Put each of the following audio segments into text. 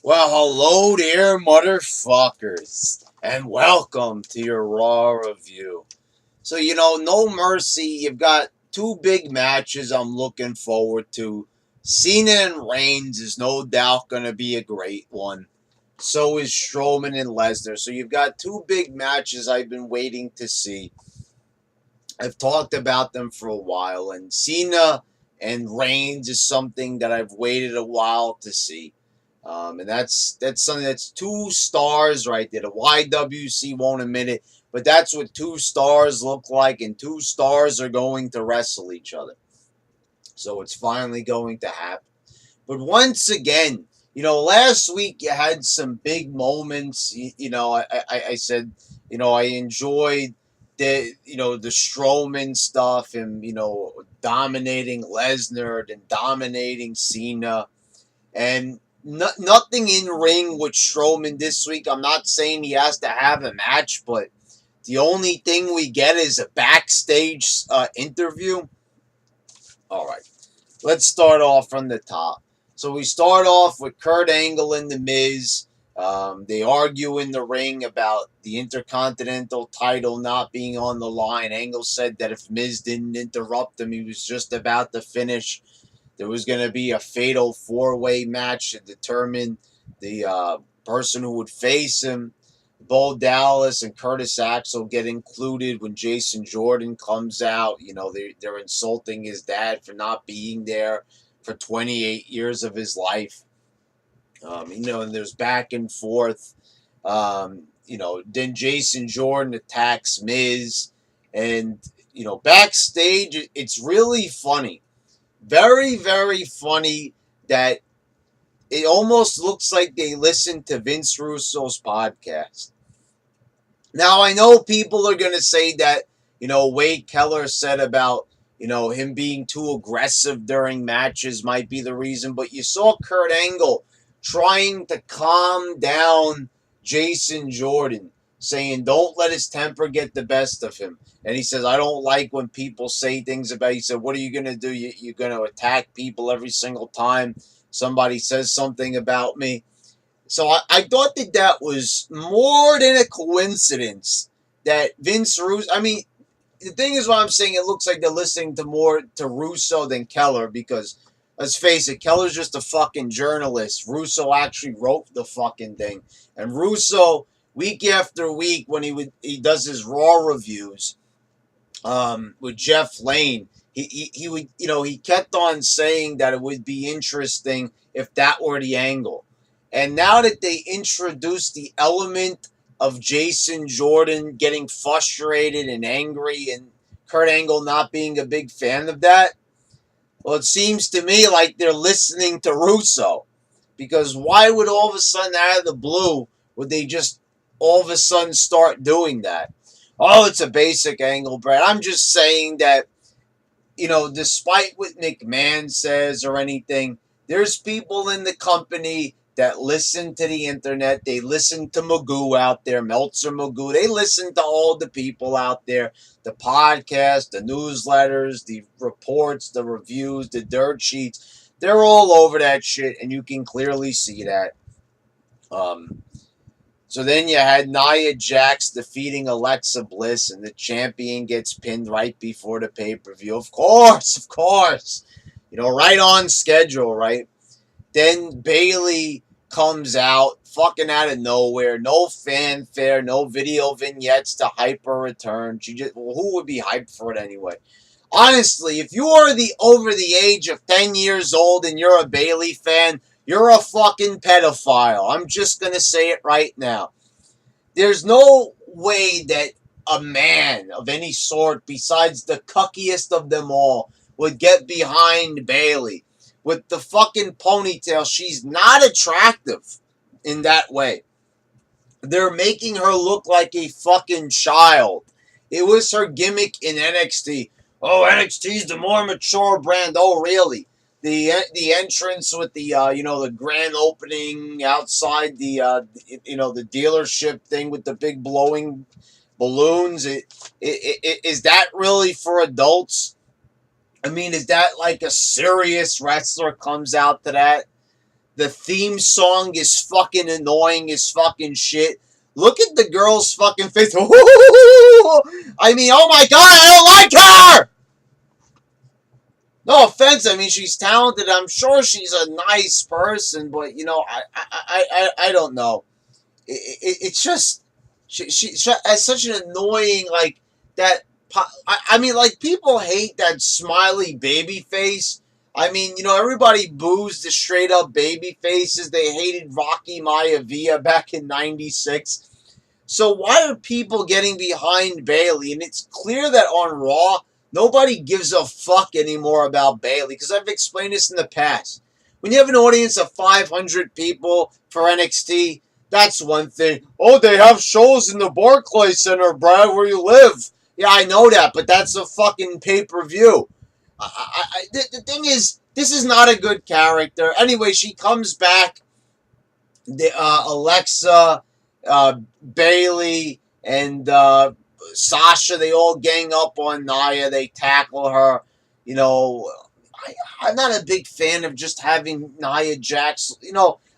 Well, hello there, motherfuckers, and welcome to your Raw review. So, No Mercy, you've got two big matches I'm looking forward to. Cena and Reigns is no doubt going to be a great one. So is Strowman and Lesnar. So, you've got two big matches I've been waiting to see. I've talked about them for a while, and Cena and Reigns is something that I've waited a while to see. And that's something that's two stars right there. The YWC won't admit it, but that's what two stars look like, and two stars are going to wrestle each other. So it's finally going to happen. But once again, last week you had some big moments. I said, I enjoyed the Strowman stuff and, dominating Lesnar and dominating Cena. And nothing in ring with Strowman this week. I'm not saying he has to have a match, but the only thing we get is a backstage interview. All right, let's start off from the top. So we start off with Kurt Angle and The Miz. They argue in the ring about the Intercontinental title not being on the line. Angle said that if Miz didn't interrupt him, he was just about to finish. There was going to be a fatal four-way match to determine the person who would face him. Bo Dallas and Curtis Axel get included when Jason Jordan comes out. They're insulting his dad for not being there for 28 years of his life. And there's back and forth. Then Jason Jordan attacks Miz. And, backstage, it's really funny. Very, very funny that it almost looks like they listened to Vince Russo's podcast. Now, I know people are going to say that, Wade Keller said about, him being too aggressive during matches might be the reason, but you saw Kurt Angle trying to calm down Jason Jordan, saying, don't let his temper get the best of him. And he says, I don't like when people say things about, he said, what are you going to do? You're going to attack people every single time somebody says something about me. So I thought that was more than a coincidence that Vince Russo, the thing is what I'm saying, it looks like they're listening to more to Russo than Keller because, let's face it, Keller's just a fucking journalist. Russo actually wrote the fucking thing. And Russo, week after week, when he does his Raw reviews with Jeff Lane, he would, he kept on saying that it would be interesting if that were the angle. And now that they introduced the element of Jason Jordan getting frustrated and angry and Kurt Angle not being a big fan of that, well, it seems to me like they're listening to Russo. Because why would all of a sudden, out of the blue, would they just all of a sudden start doing that? Oh, it's a basic angle, Brad. I'm just saying that, despite what McMahon says or anything, there's people in the company that listen to the internet. They listen to Magoo out there, Meltzer Magoo. They listen to all the people out there, the podcast, the newsletters, the reports, the reviews, the dirt sheets. They're all over that shit, and you can clearly see that. So then you had Nia Jax defeating Alexa Bliss, and the champion gets pinned right before the pay-per-view. Of course. Right on schedule, right? Then Bayley comes out, fucking out of nowhere. No fanfare, no video vignettes to hype her return. Who would be hyped for it anyway? Honestly, if you are over the age of 10 years old and you're a Bayley fan, you're a fucking pedophile. I'm just going to say it right now. There's no way that a man of any sort, besides the cuckiest of them all, would get behind Bayley. With the fucking ponytail, she's not attractive in that way. They're making her look like a fucking child. It was her gimmick in NXT. Oh, NXT's the more mature brand. Oh, really? The entrance with the the grand opening outside the dealership thing with the big blowing balloons. Is that really for adults? Is that like a serious wrestler comes out to that? The theme song is fucking annoying as fucking shit. Look at the girl's fucking face. I mean, oh my god, I don't like her! No offense, I mean, she's talented. I'm sure she's a nice person, but, I don't know. It's just she has such an annoying like that. I mean, like people hate that smiley baby face. I mean, everybody boos the straight up baby faces. They hated Rocky Maivia back in '96. So why are people getting behind Bayley? And it's clear that on Raw, nobody gives a fuck anymore about Bayley because I've explained this in the past. When you have an audience of 500 people for NXT, that's one thing. Oh, they have shows in the Barclays Center, Brad, where you live. Yeah, I know that, but that's a fucking pay-per-view. The thing is, this is not a good character. Anyway, she comes back. Alexa, Bayley, and Sasha, they all gang up on Nia. They tackle her. I'm not a big fan of just having Nia Jax.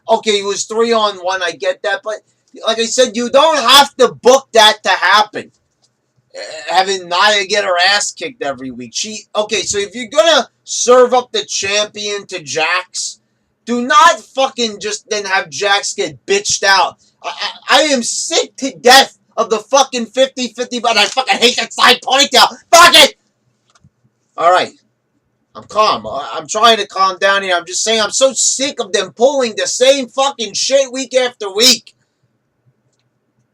Okay, it was 3-on-1. I get that, but like I said, you don't have to book that to happen. Having Nia get her ass kicked every week. So if you're gonna serve up the champion to Jax, do not fucking just then have Jax get bitched out. I am sick to death of the fucking 50-50, but I fucking hate that side ponytail. Fuck it! Alright. I'm calm. I'm trying to calm down here. I'm just saying I'm so sick of them pulling the same fucking shit week after week.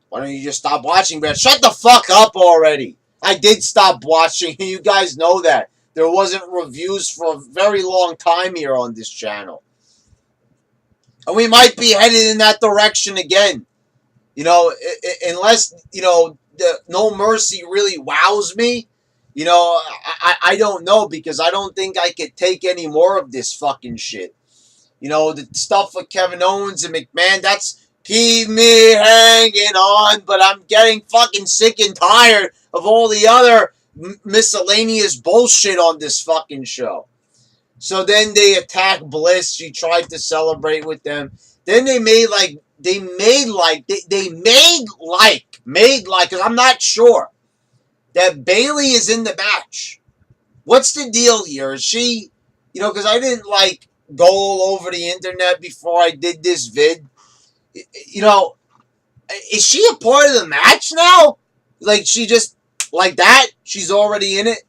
Why don't you just stop watching, Brad? Shut the fuck up already. I did stop watching. You guys know that. There wasn't reviews for a very long time here on this channel. And we might be headed in that direction again. Unless, the No Mercy really wows me. I don't know because I don't think I could take any more of this fucking shit. The stuff with Kevin Owens and McMahon, that's keep me hanging on, but I'm getting fucking sick and tired of all the other miscellaneous bullshit on this fucking show. So then they attack Bliss. She tried to celebrate with them. Then they made like, because I'm not sure that Bayley is in the match. What's the deal here? Is she, because I didn't go all over the internet before I did this vid. Is she a part of the match now? Like she just like that? She's already in it?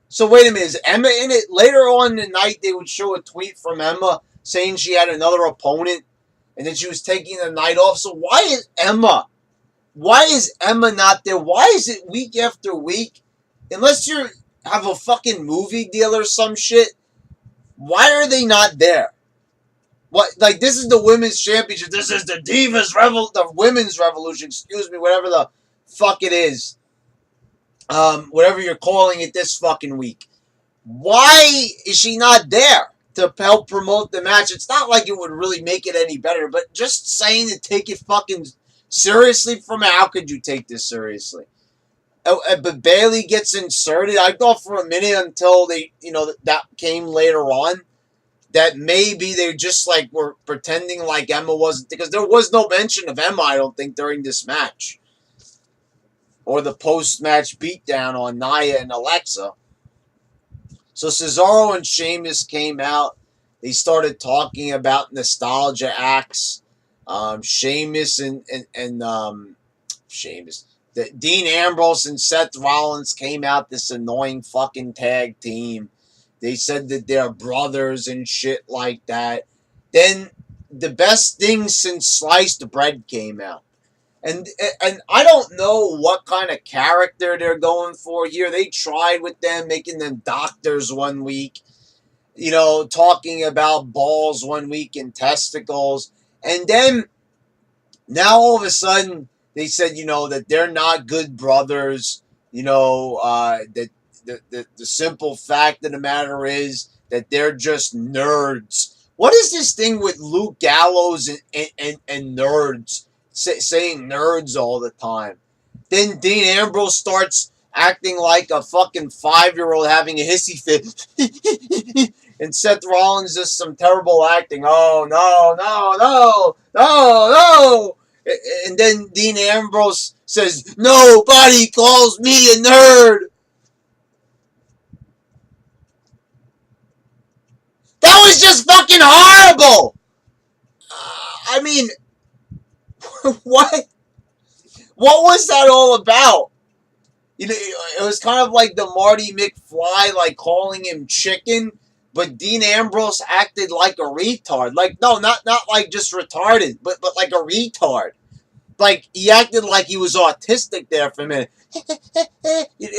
So wait a minute, is Emma in it? Later on in the night they would show a tweet from Emma saying she had another opponent and then she was taking the night off. So why is Emma not there? Why is it week after week? Unless you have a fucking movie deal or some shit, why are they not there? What, this is the women's championship. This is the the women's revolution, whatever the fuck it is. Whatever you're calling it this fucking week. Why is she not there to help promote the match? It's not like it would really make it any better, but just saying to take it fucking seriously from how could you take this seriously? But Bayley gets inserted. I thought for a minute until they, that came later on, that maybe they just were pretending like Emma wasn't, because there was no mention of Emma, I don't think, during this match. Or the post-match beatdown on Nia and Alexa. So Cesaro and Sheamus came out. They started talking about nostalgia acts. Sheamus and Dean Ambrose and Seth Rollins came out, this annoying fucking tag team. They said that they're brothers and shit like that. Then the best thing since sliced bread came out. And I don't know what kind of character they're going for here. They tried with them, making them doctors one week. Talking about balls one week and testicles. And then, now all of a sudden, they said, that they're not good brothers. That the simple fact of the matter is that they're just nerds. What is this thing with Luke Gallows and nerds? Saying nerds all the time. Then Dean Ambrose starts acting like a fucking 5-year-old having a hissy fit. and Seth Rollins does some terrible acting. Oh, no, no, no, no, no. And then Dean Ambrose says, nobody calls me a nerd. That was just fucking horrible. I mean, what? What was that all about? You know, it was kind of like the Marty McFly, like calling him chicken, but Dean Ambrose acted like a retard. Like, no, not like just retarded, but like a retard. Like, he acted like he was autistic there for a minute.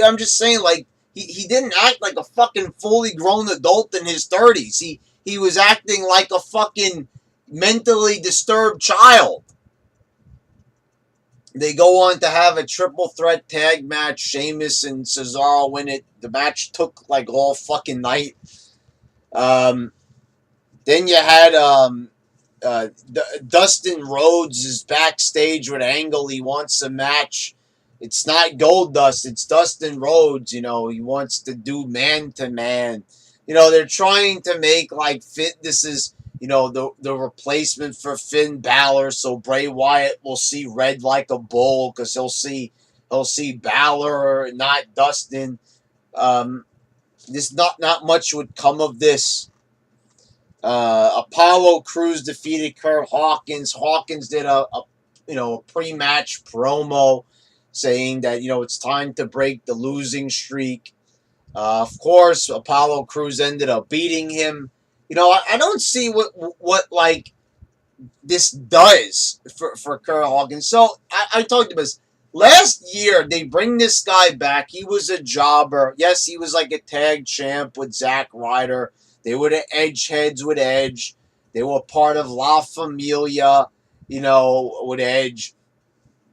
I'm just saying, like, he didn't act like a fucking fully grown adult in his 30s. He was acting like a fucking mentally disturbed child. They go on to have a triple threat tag match. Sheamus and Cesaro win it. The match took like all fucking night. Then you had Dustin Rhodes is backstage with Angle. He wants a match. It's not Goldust. It's Dustin Rhodes. You know, he wants to do man to man. You know, they're trying to make like this is, you know, the replacement for Finn Balor, so Bray Wyatt will see red like a bull because he'll see Balor, not Dustin. This not much would come of this. Apollo Crews defeated Kurt Hawkins. Hawkins did a pre-match promo saying that, you know, it's time to break the losing streak. Of course, Apollo Crews ended up beating him. You know, I don't see what like this does for Kurt Hawkins. So I talked about this. Last year, they bring this guy back. He was a jobber. Yes, he was like a tag champ with Zack Ryder. They were the Edge heads with Edge. They were part of La Familia, you know, with Edge.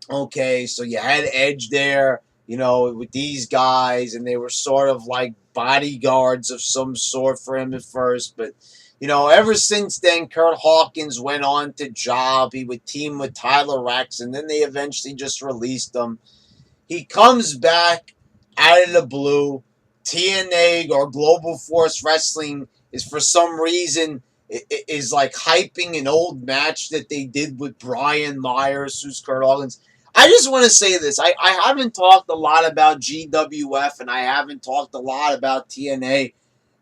Okay, so you had Edge there, you know, with these guys, and they were sort of like bodyguards of some sort for him at first. But, you know, ever since then, Kurt Hawkins went on to job. He would team with Tyler Rex, and then they eventually just released him. He comes back out of the blue. TNA or Global Force Wrestling is for some reason is like hyping an old match that they did with Brian Myers, who's Kurt Hawkins. I just want to say this. I haven't talked a lot about GWF and I haven't talked a lot about TNA,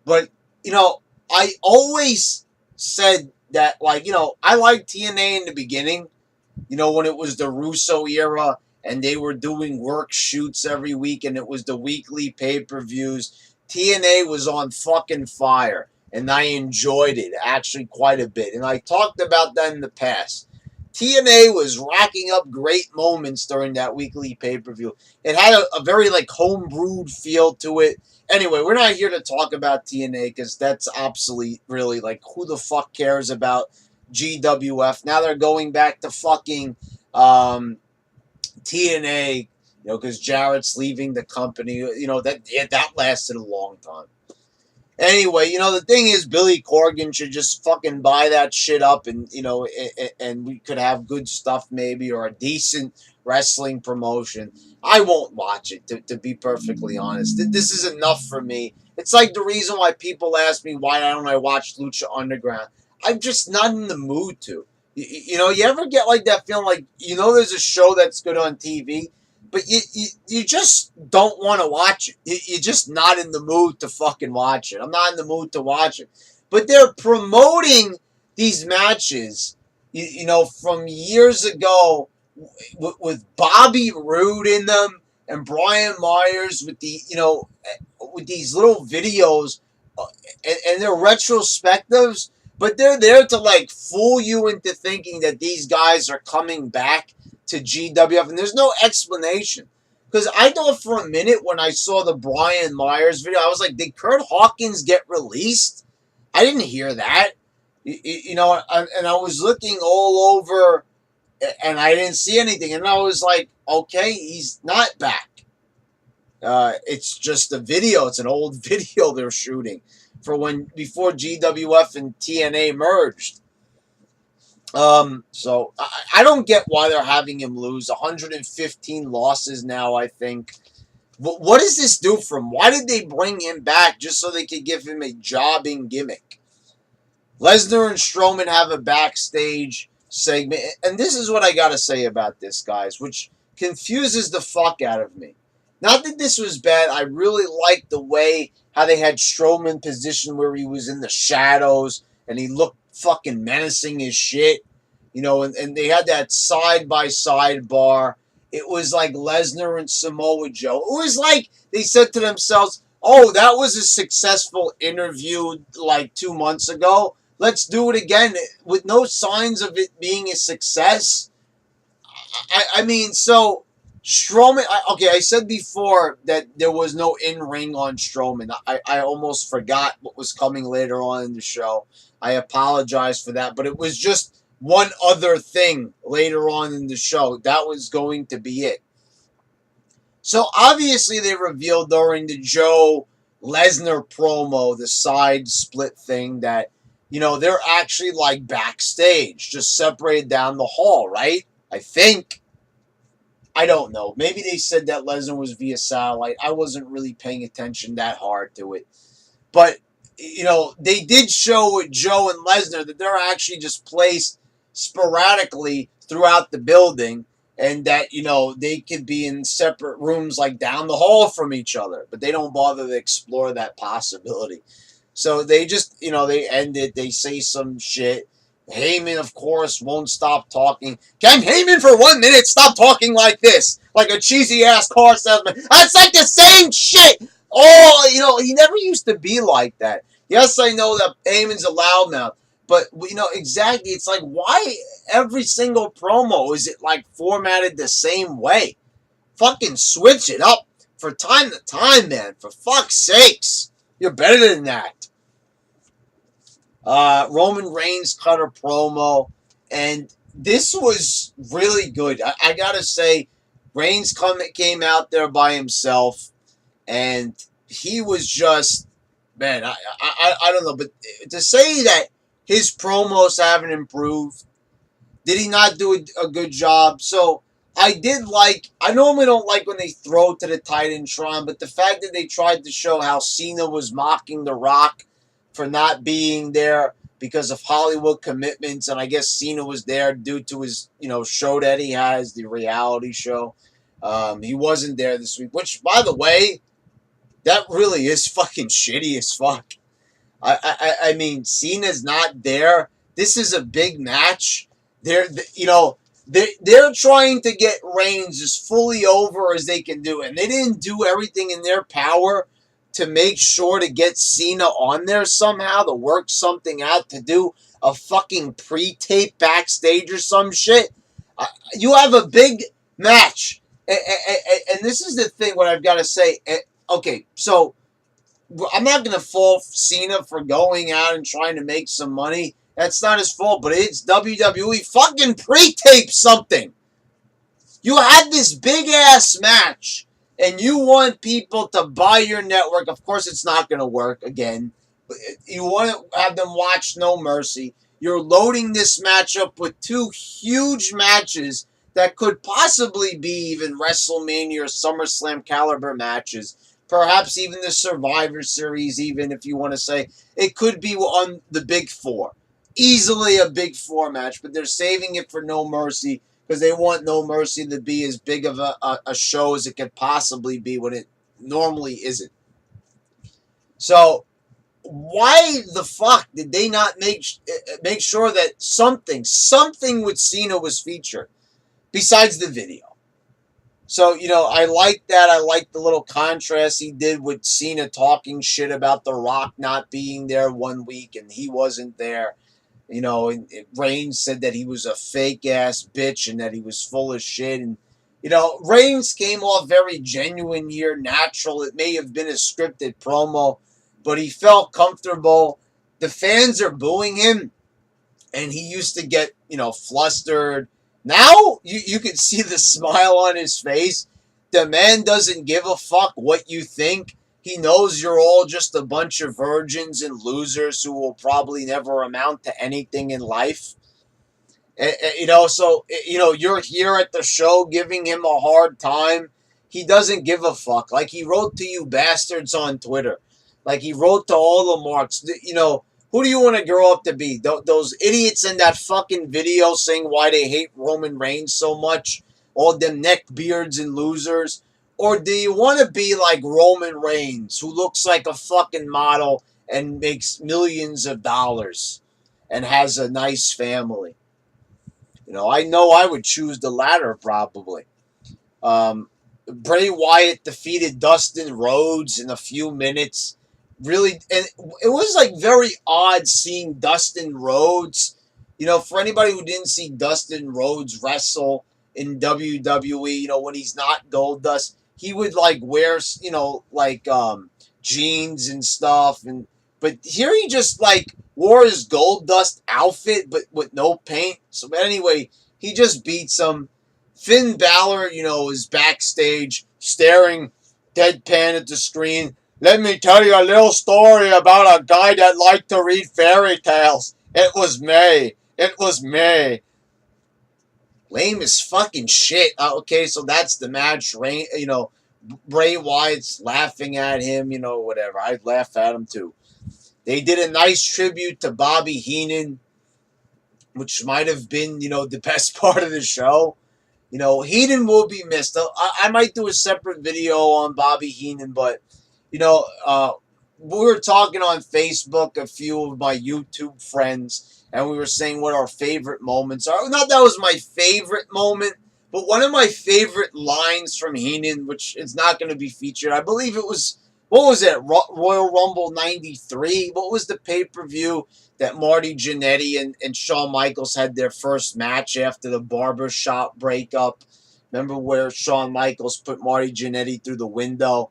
but, you know, I always said that, like, you know, I liked TNA in the beginning, you know, when it was the Russo era and they were doing work shoots every week and it was the weekly pay-per-views. TNA was on fucking fire and I enjoyed it actually quite a bit. And I talked about that in the past. TNA was racking up great moments during that weekly pay-per-view. It had a very, like, home-brewed feel to it. Anyway, we're not here to talk about TNA because that's obsolete, really. Like, who the fuck cares about GWF? Now they're going back to fucking TNA, you know, because Jarrett's leaving the company. You know, that lasted a long time. Anyway, you know, the thing is, Billy Corgan should just fucking buy that shit up and, you know, and we could have good stuff maybe, or a decent wrestling promotion. I won't watch it, to be perfectly honest. This is enough for me. It's like the reason why people ask me why don't I watch Lucha Underground. I'm just not in the mood to. You know, you ever get like that feeling like, you know, there's a show that's good on TV, but you just don't want to watch it. You're just not in the mood to fucking watch it. I'm not in the mood to watch it. But they're promoting these matches, you know, from years ago with Bobby Roode in them and Brian Myers with the, you know, with these little videos and they're retrospectives, but they're there to like fool you into thinking that these guys are coming back to GWF, and there's no explanation. Because I thought for a minute when I saw the Brian Myers video, I was like, did Kurt Hawkins get released? I didn't hear that. You know, and I was looking all over, and I didn't see anything. And I was like, okay, he's not back. It's just a video. It's an old video they're shooting for before GWF and TNA merged. So I don't get why they're having him lose. 115 losses now, I think. What does this do for him? Why did they bring him back just so they could give him a jobbing gimmick? Lesnar and Strowman have a backstage segment, and this is what I gotta say about this, guys, which confuses the fuck out of me. Not that this was bad. I really liked the way how they had Strowman positioned where he was in the shadows and he looked fucking menacing as shit. And they had that side by side bar. It was like Lesnar and Samoa Joe. It was like they said to themselves, "Oh, that was a successful interview like 2 months ago. Let's do it again," with no signs of it being a success. I mean, so Strowman. Okay, I said before that there was no in ring on Strowman. I almost forgot what was coming later on in the show. I apologize for that, but it was just one other thing later on in the show. That was going to be it. So obviously they revealed during the Joe Lesnar promo, the side split thing, that they're actually like backstage, just separated down the hall, right? I think. I don't know. Maybe they said that Lesnar was via satellite. I wasn't really paying attention that hard to it. But, they did show with Joe and Lesnar that they're actually just placed sporadically throughout the building and that, they could be in separate rooms like down the hall from each other. But they don't bother to explore that possibility. So they just, they end it. They say some shit. Heyman, of course, won't stop talking. Can Heyman for 1 minute stop talking like this? Like a cheesy ass car salesman. It's like the same shit. Oh, he never used to be like that. Yes, I know that Heyman's a loudmouth. But, exactly, it's like, why every single promo is it like formatted the same way? Fucking switch it up for time to time, man. For fuck's sakes. You're better than that. Roman Reigns cut a promo, and this was really good. I gotta say, Reigns came out there by himself, and he was just, man, I don't know, but to say that his promos haven't improved, did he not do a good job? So I normally don't like when they throw to the Titantron, but the fact that they tried to show how Cena was mocking The Rock for not being there because of Hollywood commitments, and I guess Cena was there due to his, show that he has, the reality show. He wasn't there this week, which, by the way, that really is fucking shitty as fuck. I mean, Cena's not there. This is a big match. They're trying to get Reigns as fully over as they can do, and they didn't do everything in their power to make sure to get Cena on there somehow, to work something out, to do a fucking pre-tape backstage or some shit. You have a big match, and this is the thing. What I've got to say. Okay, so I'm not going to fault Cena for going out and trying to make some money. That's not his fault, but it's WWE. Fucking pre-tape something. You had this big-ass match, and you want people to buy your network. Of course, it's not going to work again. You want to have them watch No Mercy. You're loading this match up with two huge matches that could possibly be even WrestleMania or SummerSlam caliber matches. Perhaps even the Survivor Series, even if you want to say. It could be on the Big Four. Easily a Big Four match, but they're saving it for No Mercy because they want No Mercy to be as big of a show as it could possibly be when it normally isn't. So, why the fuck did they not make sure that something with Cena was featured besides the video? So, I like that. I like the little contrast he did with Cena talking shit about The Rock not being there 1 week and he wasn't there. And Reigns said that he was a fake-ass bitch and that he was full of shit. And, Reigns came off very genuine here, natural. It may have been a scripted promo, but he felt comfortable. The fans are booing him, and he used to get, flustered. Now, you can see the smile on his face. The man doesn't give a fuck what you think. He knows you're all just a bunch of virgins and losers who will probably never amount to anything in life. So, you're here at the show giving him a hard time. he doesn't give a fuck. Like he wrote to you bastards on Twitter. Like he wrote to all the marks. You know, who do you want to grow up to be? Those idiots in that fucking video saying why they hate Roman Reigns so much? All them neckbeards and losers? Or do you want to be like Roman Reigns, who looks like a fucking model and makes millions of dollars and has a nice family? You know I would choose the latter probably. Um, Bray Wyatt defeated Dustin Rhodes in a few minutes. Really, and it was like very odd seeing Dustin Rhodes. You know, for anybody who didn't see Dustin Rhodes wrestle in WWE, you know, when he's not Goldust, he would like wear, you know, like jeans and stuff, and but here he just like wore his Goldust outfit, but with no paint. So anyway, he just beats him. Finn Balor, you know, is backstage staring deadpan at the screen. Let me tell you a little story about a guy that liked to read fairy tales. It was me. It was me. Lame as fucking shit. Okay, so that's the match. You know, Bray Wyatt's laughing at him, you know, whatever. I'd laugh at him too. They did a nice tribute to Bobby Heenan, which might have been, you know, the best part of the show. You know, Heenan will be missed. I might do a separate video on Bobby Heenan, but, you know, we were talking on Facebook, a few of my YouTube friends, and we were saying what our favorite moments are. Not that was my favorite moment, but one of my favorite lines from Heenan, which is not going to be featured. I believe it was, what was it, Royal Rumble 93? What was the pay-per-view that Marty Jannetty and Shawn Michaels had their first match after the barbershop breakup? Remember where Shawn Michaels put Marty Jannetty through the window?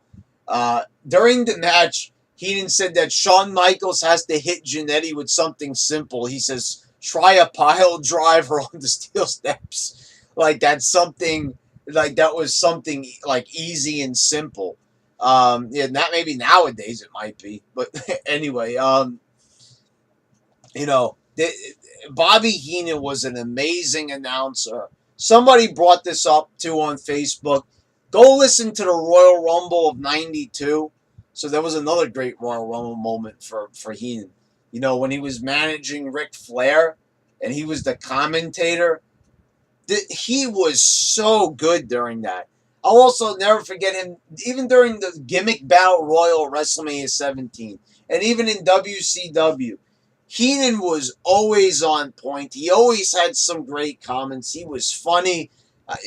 During the match, Heenan said that Shawn Michaels has to hit Jannetty with something simple. He says, try a pile driver on the steel steps. Like that's something, like that was something like easy and simple. Yeah, not maybe nowadays it might be, but anyway, you know, Bobby Heenan was an amazing announcer. Somebody brought this up too on Facebook. Go listen to the Royal Rumble of '92. So there was another great Royal Rumble moment for Heenan. You know, when he was managing Ric Flair and he was the commentator, he was so good during that. I'll also never forget him, even during the Gimmick Battle Royal WrestleMania 17, and even in WCW. Heenan was always on point. He always had some great comments. He was funny.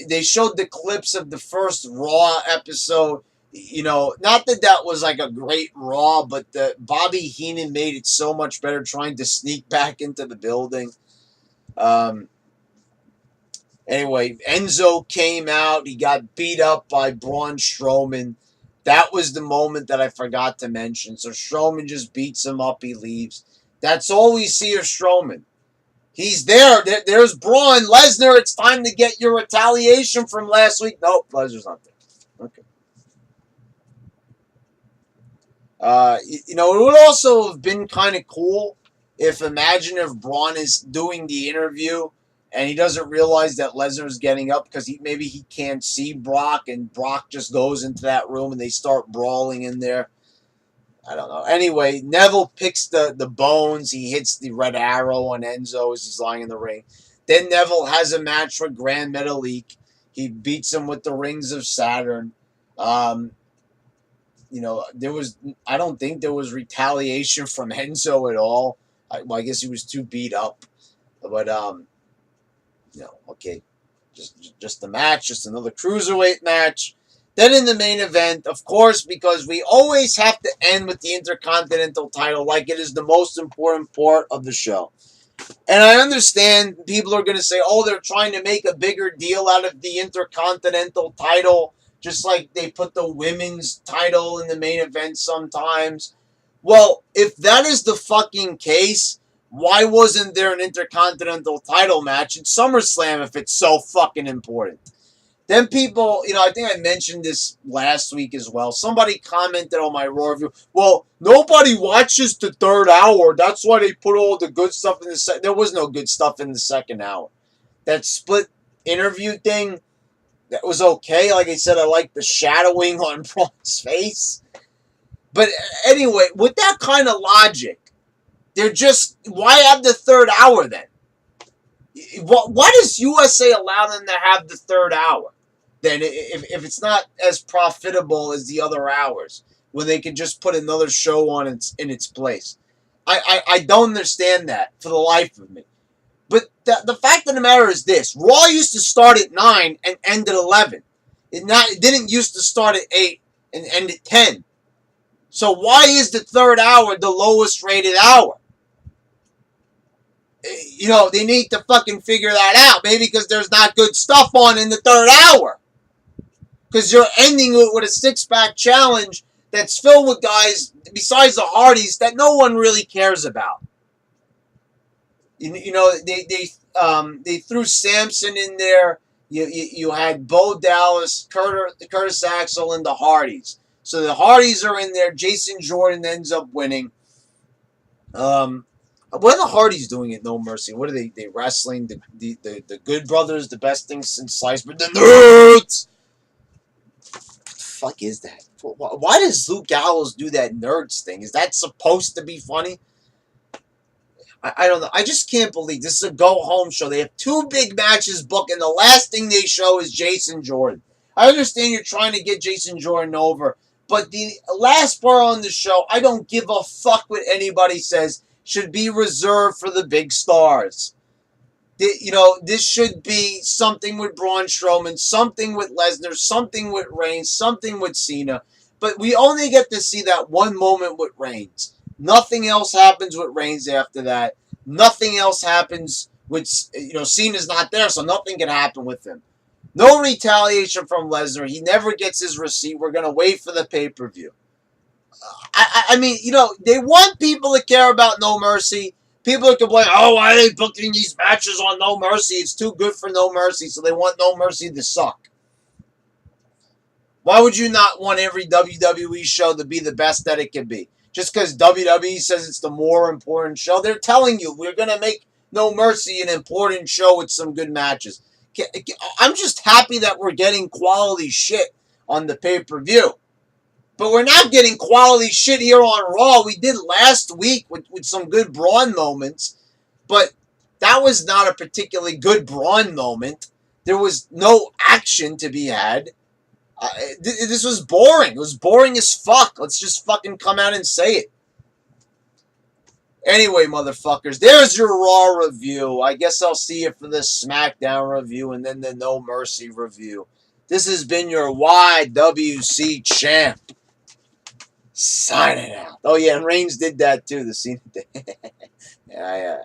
They showed the clips of the first Raw episode. You know, not that that was like a great Raw, but the Bobby Heenan made it so much better trying to sneak back into the building. Anyway, Enzo came out. He got beat up by Braun Strowman. That was the moment that I forgot to mention. So Strowman just beats him up. He leaves. That's all we see of Strowman. He's there. There's Braun. Lesnar, it's time to get your retaliation from last week. Nope, Lesnar's not there. Okay. You know, it would also have been kind of cool imagine if Braun is doing the interview and he doesn't realize that Lesnar's getting up because maybe he can't see Brock and Brock just goes into that room and they start brawling in there. I don't know. Anyway, Neville picks the bones. He hits the red arrow on Enzo as he's lying in the ring. Then Neville has a match with Grand Metalik. He beats him with the Rings of Saturn. You know, I don't think there was retaliation from Enzo at all. I guess he was too beat up. But, you know, okay. Just the match, just another cruiserweight match. Then in the main event, of course, because we always have to end with the Intercontinental title like it is the most important part of the show. And I understand people are going to say, oh, they're trying to make a bigger deal out of the Intercontinental title, just like they put the women's title in the main event sometimes. Well, if that is the fucking case, why wasn't there an Intercontinental title match at SummerSlam if it's so fucking important? Then people, you know, I think I mentioned this last week as well. Somebody commented on my Raw review, well, nobody watches the third hour. That's why they put all the good stuff in the second. There was no good stuff in the second hour. That split interview thing, That was okay. Like I said, I like the shadowing on Braun's face. But anyway, with that kind of logic, they're just, why have the third hour then? Why does USA allow them to have the third hour? Then if it's not as profitable as the other hours, when they can just put another show on in its place. I don't understand that for the life of me. But the fact of the matter is this: Raw used to start at 9 and end at 11. It didn't used to start at 8 and end at 10. So why is the third hour the lowest rated hour? You know, they need to fucking figure that out. Maybe because there's not good stuff on in the third hour. Because you're ending it with a six-pack challenge that's filled with guys, besides the Hardys, that no one really cares about. You know, they threw Samson in there. You had Bo Dallas, Curtis Axel, and the Hardys. So the Hardys are in there. Jason Jordan ends up winning. What are the Hardys doing at No Mercy? What are they wrestling? The Good Brothers, the best thing since sliced bread. The Nerds! What the fuck is that? Why does Luke Gallows do that Nerds thing? Is that supposed to be funny? I don't know. I just can't believe this is a go-home show. They have 2 big matches booked, and the last thing they show is Jason Jordan. I understand you're trying to get Jason Jordan over, but the last part on the show, I don't give a fuck what anybody says, should be reserved for the big stars. You know, this should be something with Braun Strowman, something with Lesnar, something with Reigns, something with CENA. But we only get to see that one moment with Reigns. Nothing else happens with Reigns after that. Nothing else happens with, you know, Cena's not there, so nothing can happen with him. No retaliation from Lesnar. He never gets his receipt. We're going to wait for the pay-per-view. I mean, you know, they want people to care about No Mercy. People are complaining, oh, why are they booking these matches on No Mercy? It's too good for No Mercy, so they want No Mercy to suck. Why would you not want every WWE show to be the best that it can be? Just because WWE says it's the more important show, they're telling you we're going to make No Mercy an important show with some good matches. I'm just happy that we're getting quality shit on the pay-per-view. But we're not getting quality shit here on Raw. We did last week with some good Braun moments, but that was not a particularly good Braun moment. There was no action to be had. This was boring. It was boring as fuck. Let's just fucking come out and say it. Anyway, motherfuckers, there's your Raw review. I guess I'll see you for the SmackDown review and then the No Mercy review. This has been your YWC champ. Signing out. Oh, yeah, and Reigns did that too, the scene. Yeah.